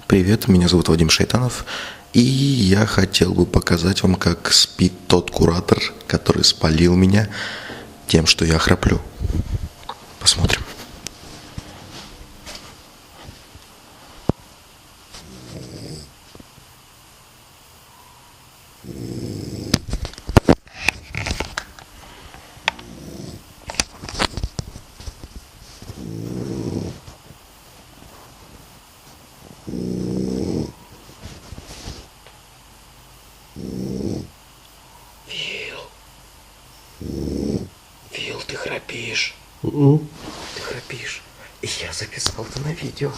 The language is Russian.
Привет, меня зовут Вадим Шайтанов, и я хотел бы показать вам, как спит тот куратор, который спалил меня тем, что я храплю. Посмотрим. Фил, ты храпишь. Ты храпишь. И я записал это на видео.